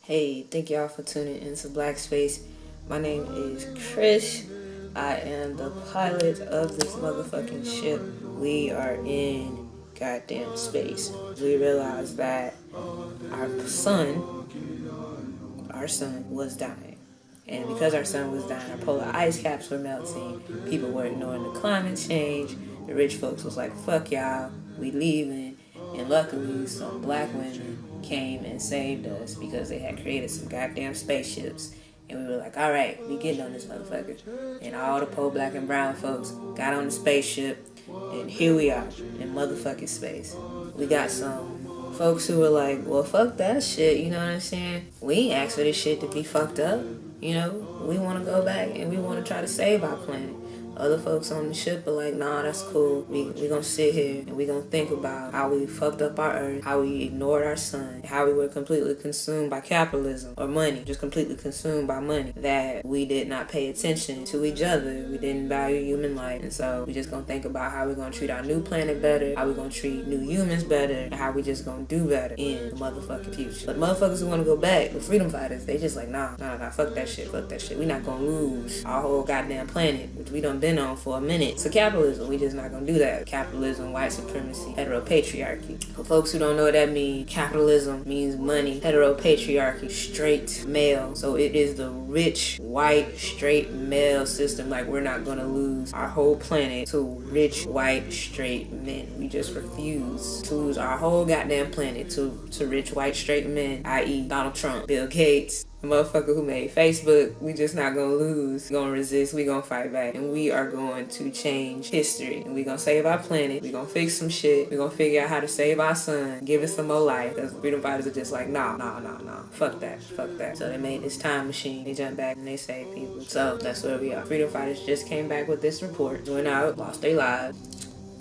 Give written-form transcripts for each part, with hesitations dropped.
Hey, thank y'all for tuning into Blackspace. My name is Chris. I am the pilot of this motherfucking ship. We are in goddamn space. We realized that our sun was dying. And because our sun was dying, our polar ice caps were melting. People were ignoring the climate change. The rich folks was like, fuck y'all, we leaving. And luckily, some black women came and saved us because they had created some goddamn spaceships. And we were like, all right, we getting on this motherfucker. And all the poor black and brown folks got on the spaceship. And here we are in motherfucking space. We got some folks who were like, well, fuck that shit, you know what I'm saying? We ain't asked for this shit to be fucked up. You know, we want to go back and we want to try to save our planet. Other folks on the ship are like, nah, that's cool. We gonna sit here and we gonna think about how we fucked up our earth, how we ignored our sun, how we were completely consumed by capitalism or money, just completely consumed by money, that we did not pay attention to each other. We didn't value human life. And so we just gonna think about how we gonna treat our new planet better, how we gonna treat new humans better, and how we just gonna do better in the motherfucking future. But motherfuckers who wanna go back, the freedom fighters, they just like, nah, fuck that shit. We not gonna lose our whole goddamn planet, which we done been on for a minute. So capitalism, we just not gonna do that. Capitalism, white supremacy, heteropatriarchy. For folks who don't know what that means, capitalism means money. Heteropatriarchy, straight male. So it is the rich, white, straight male system. Like, we're not gonna lose our whole planet to rich, white, straight men. We just refuse to lose our whole goddamn planet to rich, white, straight men, i.e. Donald Trump, Bill Gates, the motherfucker who made Facebook. We just not gonna lose. We gonna resist. We gonna fight back. And we are going to change history. And we gonna save our planet. We gonna fix some shit. We gonna figure out how to save our son. Give it some more life. Because freedom fighters are just like, nah. Fuck that. So they made this time machine. They jumped back and they saved people. So that's where we are. Freedom fighters just came back with this report. Went out, lost their lives.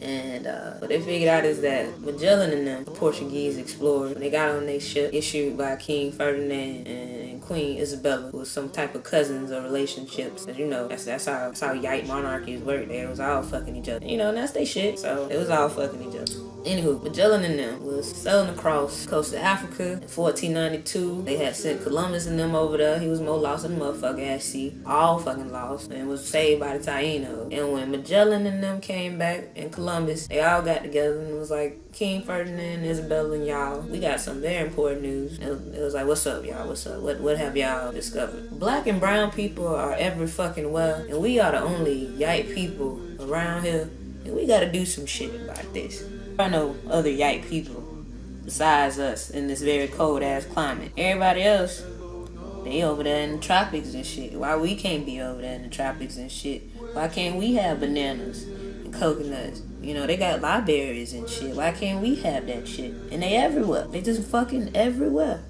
And what they figured out is that Magellan and them, the Portuguese explorers, when they got on their ship issued by King Ferdinand and Queen Isabella, was some type of cousins or relationships. As you know, that's how yite monarchies work. They was all fucking each other. You know, and that's their shit. So it was all fucking each other. Anywho, Magellan and them was sailing across the coast of Africa in 1492. They had sent Columbus and them over there. He was more lost than motherfucking ass sea. All fucking lost. And was saved by the Taínos. And when Magellan and them came back and Columbus, they all got together and it was like, King Ferdinand, Isabella, and y'all, we got some very important news. It was like, what's up, y'all? What's up? What have y'all discovered? Black and brown people are every fucking well, and we are the only yite people around here, and we gotta do some shit about this. I know other yite people besides us in this very cold ass climate. Everybody else, they over there in the tropics and shit. Why we can't be over there in the tropics and shit? Why can't we have bananas and coconuts? You know, they got libraries and shit. Why can't we have that shit? And they everywhere. They just fucking everywhere.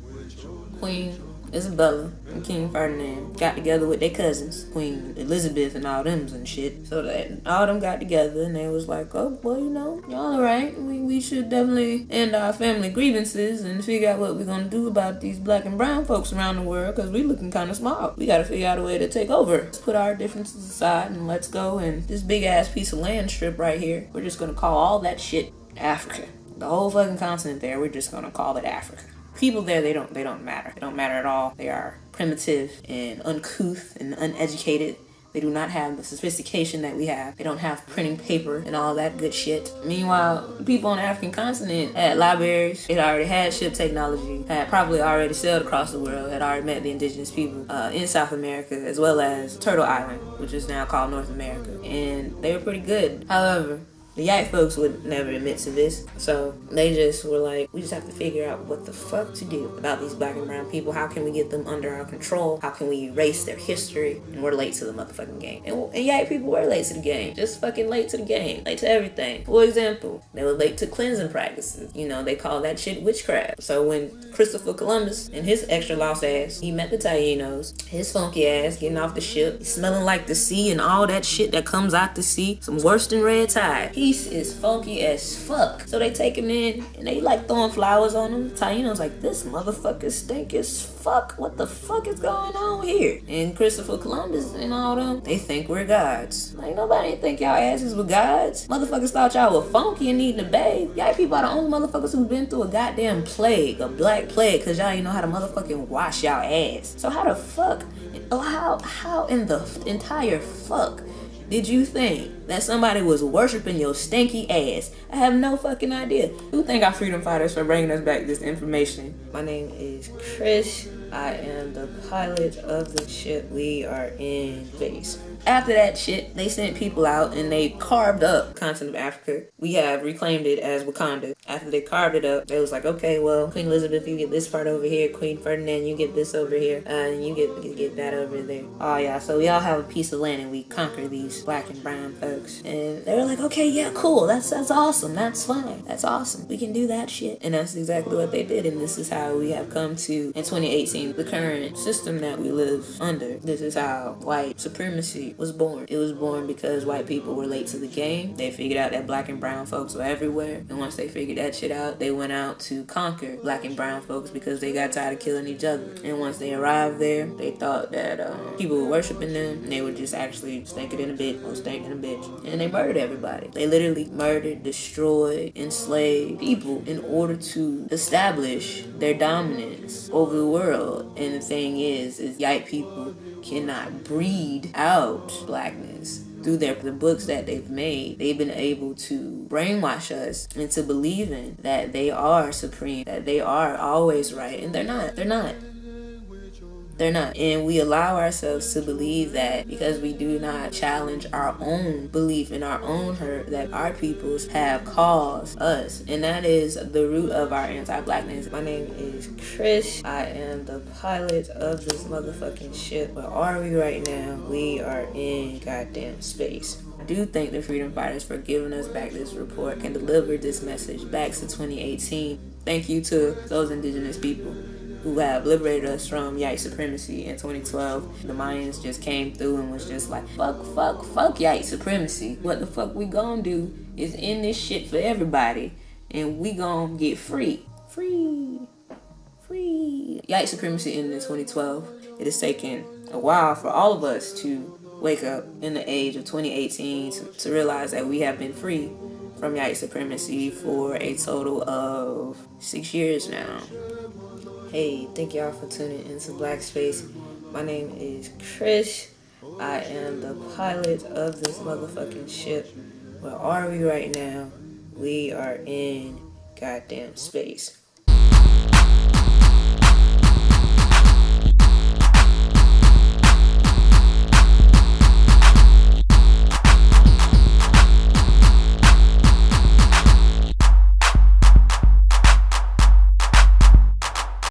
Queen Isabella and King Ferdinand got together with their cousins, Queen Elizabeth and all them and shit. So that all them got together and they was like, oh, well, you know, y'all alright. We should definitely end our family grievances and figure out what we're gonna do about these black and brown folks around the world, because we looking kind of small. We gotta figure out a way to take over. Let's put our differences aside and let's go. And this big ass piece of land strip right here, we're just gonna call all that shit Africa. The whole fucking continent there, we're just gonna call it Africa. People there, they don't matter. They don't matter at all. They are primitive and uncouth and uneducated. They do not have the sophistication that we have. They don't have printing paper and all that good shit. Meanwhile, people on the African continent had libraries. It already had ship technology. Had probably already sailed across the world. Had already met the indigenous people in South America, as well as Turtle Island, which is now called North America. And they were pretty good. However, the yite folks would never admit to this, so they just were like, we just have to figure out what the fuck to do about these black and brown people. How can we get them under our control? How can we erase their history? And we're late to the motherfucking game. And yite people were late to the game. Just fucking late to the game. Late to everything. For example, they were late to cleansing practices. You know, they call that shit witchcraft. So when Christopher Columbus and his extra lost ass, he met the Taínos, his funky ass getting off the ship, smelling like the sea and all that shit that comes out the sea, some worse than red tide. He piece is funky as fuck. So they take him in and they like throwing flowers on him. Taino's like, this motherfucker stink as fuck. What the fuck is going on here? And Christopher Columbus and all them, they think we're gods. Like, nobody think y'all asses were gods. Motherfuckers thought y'all were funky and needing to bathe. Y'all people are the only motherfuckers who've been through a goddamn plague, a black plague, cause y'all ain't know how to motherfucking wash y'all ass. So how the fuck, how in the entire fuck did you think that somebody was worshiping your stinky ass? I have no fucking idea. Who thank our freedom fighters for bringing us back this information. My name is Chris. I am the pilot of the ship. We are in space. After that shit, they sent people out and they carved up the continent of Africa. We have reclaimed it as Wakanda. After they carved it up, they was like, okay, well, Queen Elizabeth, you get this part over here. Queen Ferdinand, you get this over here. And you get that over there. Oh, yeah, so we all have a piece of land and we conquer these black and brown folks. And they were like, okay, yeah, cool. That's awesome. That's fine. That's awesome. We can do that shit. And that's exactly what they did. And this is how we have come to, in 2018, the current system that we live under. This is how white supremacy was born. It was born because white people were late to the game. They figured out that black and brown folks were everywhere. And once they figured that shit out, they went out to conquer black and brown folks because they got tired of killing each other. And once they arrived there, they thought that people were worshiping them and they were just actually stinking in a bitch or stinking a bitch. And they murdered everybody. They literally murdered, destroyed, enslaved people in order to establish their dominance over the world. And the thing is white people cannot breed out blackness. Through the books that they've made, they've been able to brainwash us into believing that they are supreme, that they are always right, and they're not. They're not. And we allow ourselves to believe that because we do not challenge our own belief in our own hurt, that our peoples have caused us. And that is the root of our anti-blackness. My name is Chris. I am the pilot of this motherfucking ship. Where are we right now? We are in goddamn space. I do thank the freedom fighters for giving us back this report and deliver this message back to 2018. Thank you to those indigenous people who have liberated us from white supremacy in 2012. The Mayans just came through and was just like, fuck white supremacy. What the fuck we gonna do is end this shit for everybody and we gonna get free. White supremacy ended in 2012. It has taken a while for all of us to wake up in the age of 2018 to realize that we have been free from white supremacy for a total of 6 years now. Hey, thank y'all for tuning into Blackspace. My name is Chris. I am the pilot of this motherfucking ship. Where are we right now? We are in goddamn space.